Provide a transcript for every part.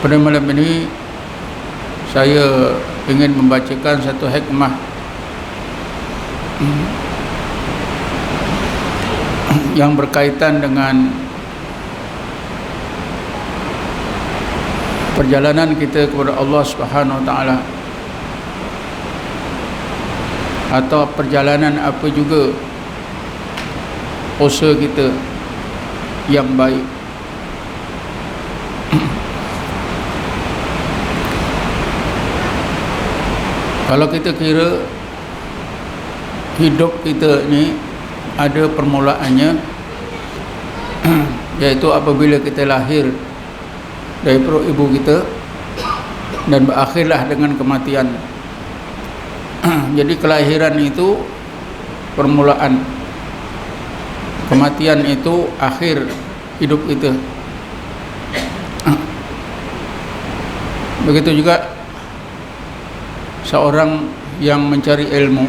Pada malam ini saya ingin membacakan satu hikmah yang berkaitan dengan perjalanan kita kepada Allah Subhanahu Wa Taala, atau perjalanan apa juga usaha kita yang baik. Kalau kita kira hidup kita ni ada permulaannya, iaitu apabila kita lahir dari perut ibu kita dan berakhirlah dengan kematian. Jadi kelahiran itu permulaan, kematian itu akhir hidup kita. Begitu juga seorang yang mencari ilmu,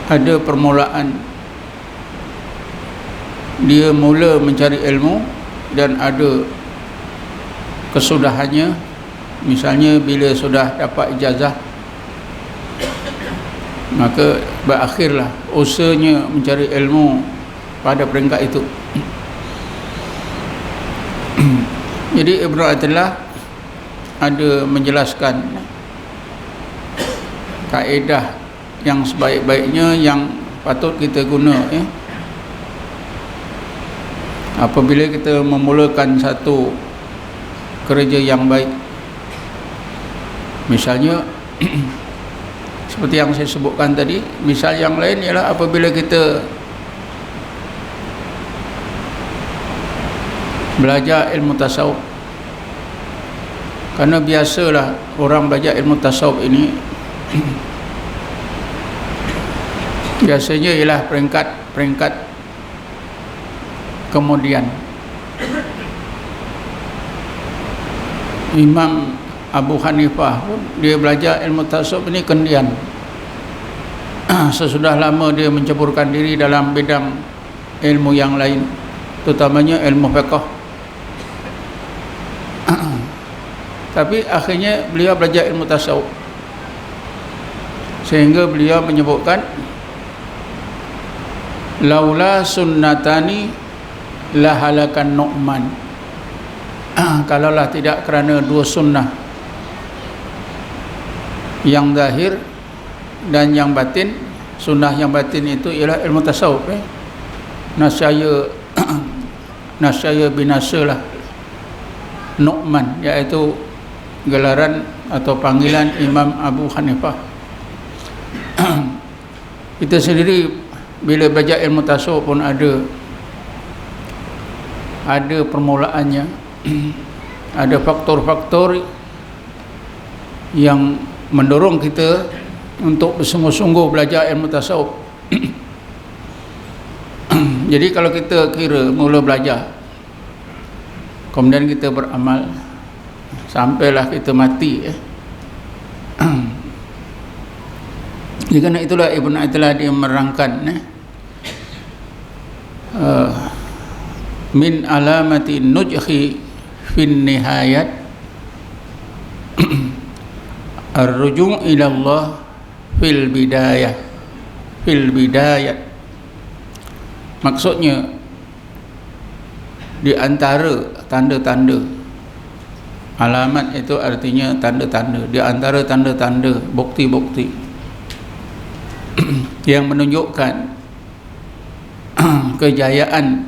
ada permulaan, dia mula mencari ilmu dan ada kesudahannya. Misalnya bila sudah dapat ijazah, maka berakhirlah usahanya mencari ilmu pada peringkat itu. Jadi Ibnu Athaillah ada menjelaskan kaedah yang sebaik-baiknya yang patut kita guna, apabila kita memulakan satu kerja yang baik. Misalnya seperti yang saya sebutkan tadi, misal yang lain ialah apabila kita belajar ilmu tasawuf. Kerana biasalah orang belajar ilmu tasawuf ini biasanya ialah peringkat kemudian. Imam Abu Hanifah pun dia belajar ilmu tasawuf ini kemudian. Sesudah lama dia mencampurkan diri dalam bidang ilmu yang lain, terutamanya ilmu fiqh. Tapi akhirnya beliau belajar ilmu tasawuf, sehingga beliau menyebutkan laula sunnatani la halakan Nu'man. Kalaulah tidak kerana dua sunnah, yang zahir dan yang batin. Sunnah yang batin itu ialah ilmu tasawuf, nasyaya binasalah Nu'man, iaitu gelaran atau panggilan Imam Abu Hanifah. Kita sendiri bila belajar ilmu tasawuf pun ada permulaannya. Ada faktor-faktor yang mendorong kita untuk bersungguh-sungguh belajar ilmu tasawuf. Jadi kalau kita kira mula belajar, kemudian kita beramal sampailah kita mati, kerana itulah Ibnu Athaillah dia merangkan min alamati nujhi fin nihayat ar-ruju' ila Allah fil bidayah. Maksudnya di antara tanda-tanda, alamat itu artinya tanda-tanda, di antara tanda-tanda, bukti-bukti yang menunjukkan kejayaan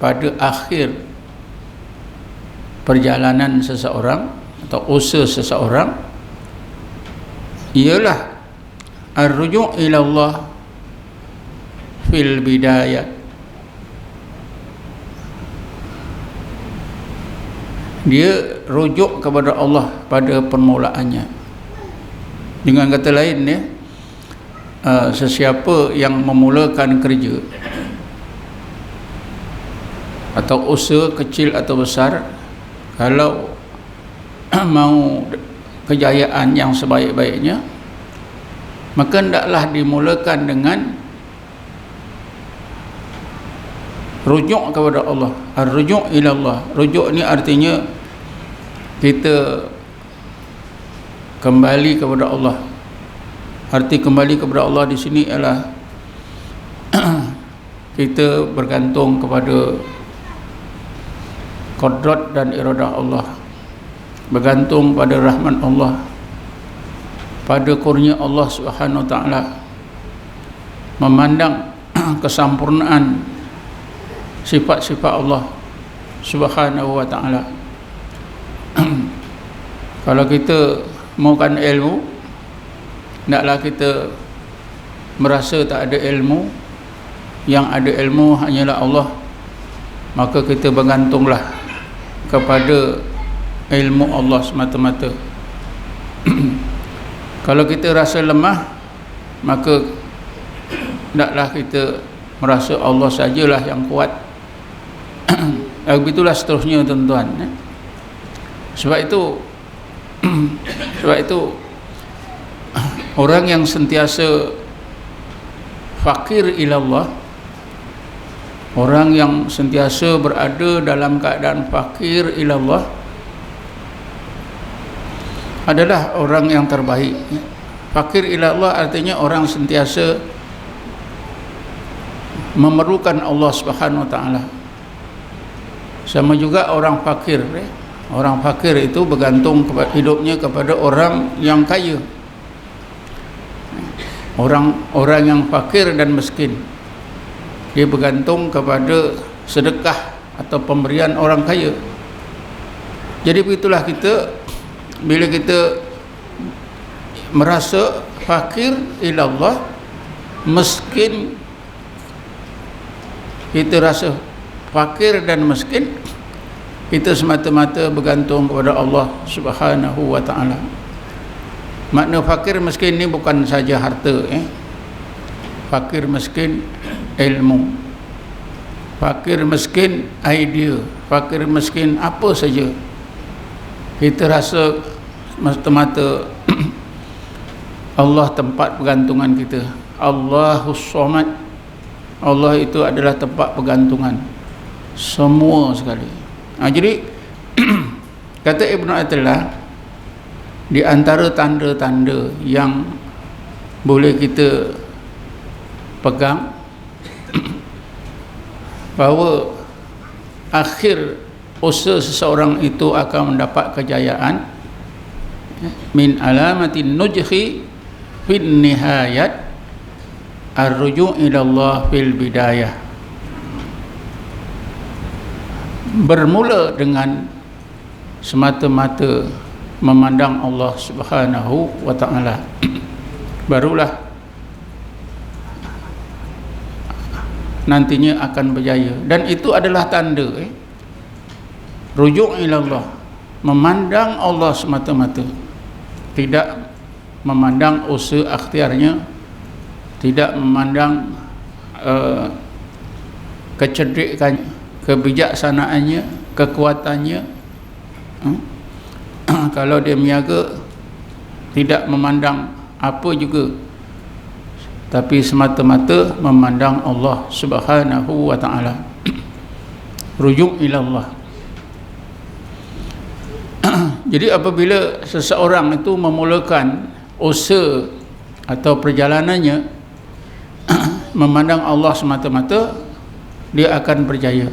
pada akhir perjalanan seseorang atau usaha seseorang ialah ar-ruju' ila Allah fil bidayah. Dia rujuk kepada Allah pada permulaannya. Dengan kata lain, sesiapa yang memulakan kerja atau usaha kecil atau besar, kalau mau kejayaan yang sebaik-baiknya, maka hendaklah dimulakan dengan rujuk kepada Allah. Ar-rujuk ila Allah. Rujuk ni artinya kita kembali kepada Allah. Arti kembali kepada Allah di sini ialah kita bergantung kepada qudrat dan iradah Allah, bergantung pada rahmat Allah, pada kurnia Allah Subhanahu wa taala, memandang kesempurnaan sifat-sifat Allah Subhanahu wa taala. Kalau kita maukan ilmu, hendaklah kita merasa tak ada ilmu, yang ada ilmu hanyalah Allah, maka kita bergantunglah kepada ilmu Allah semata-mata. Kalau kita rasa lemah, maka hendaklah kita merasa Allah sajalah yang kuat. Begitulah seterusnya tuan-tuan. Sebab itu orang yang sentiasa fakir ila Allah, orang yang sentiasa berada dalam keadaan fakir ila Allah adalah orang yang terbaik. Fakir ila Allah artinya orang sentiasa memerlukan Allah Subhanahu wa taala. Sama juga orang fakir. Orang fakir itu bergantung kepada hidupnya kepada orang yang kaya. Orang yang fakir dan miskin, dia bergantung kepada sedekah atau pemberian orang kaya. Jadi begitulah kita, bila kita merasa fakir ila Allah, miskin, kita rasa fakir dan miskin, kita semata-mata bergantung kepada Allah Subhanahu wa taala. Makna fakir miskin ni bukan saja harta, fakir miskin ilmu, fakir miskin idea, fakir miskin apa saja. Kita rasa semata-mata Allah tempat pergantungan kita. Allahus Samad, Allah itu adalah tempat pergantungan semua sekali. Jadi kata Ibnu Athaillah, di antara tanda-tanda yang boleh kita pegang bahawa akhir usaha seseorang itu akan mendapat kejayaan, min alamatin nujhi fil nihayat ar-ruju' ila Allah fil bidayah. Bermula dengan semata-mata memandang Allah Subhanahu wa taala, barulah nantinya akan berjaya. Dan itu adalah tanda rujuk ila Allah, memandang Allah semata-mata, tidak memandang usaha akhtiarnya, tidak memandang kecerdikannya, kebijaksanaannya, kekuatannya. Kalau dia meniaga, tidak memandang apa juga, tapi semata-mata memandang Allah Subhanahu wa taala. Rujuk ila Allah. Jadi apabila seseorang itu memulakan usaha atau perjalanannya memandang Allah semata-mata, dia akan berjaya.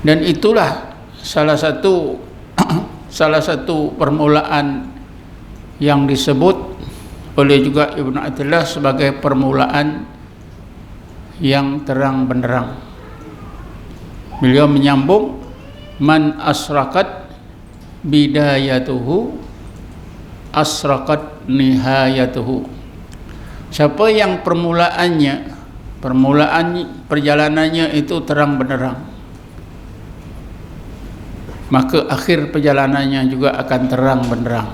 Dan itulah salah satu permulaan yang disebut oleh juga Ibnu Athaillah sebagai permulaan yang terang benderang. Beliau menyambung, man asrakat bidayatuhu asrakat nihayatuhu. Siapa yang permulaan perjalanannya itu terang benderang, maka akhir perjalanannya juga akan terang benderang.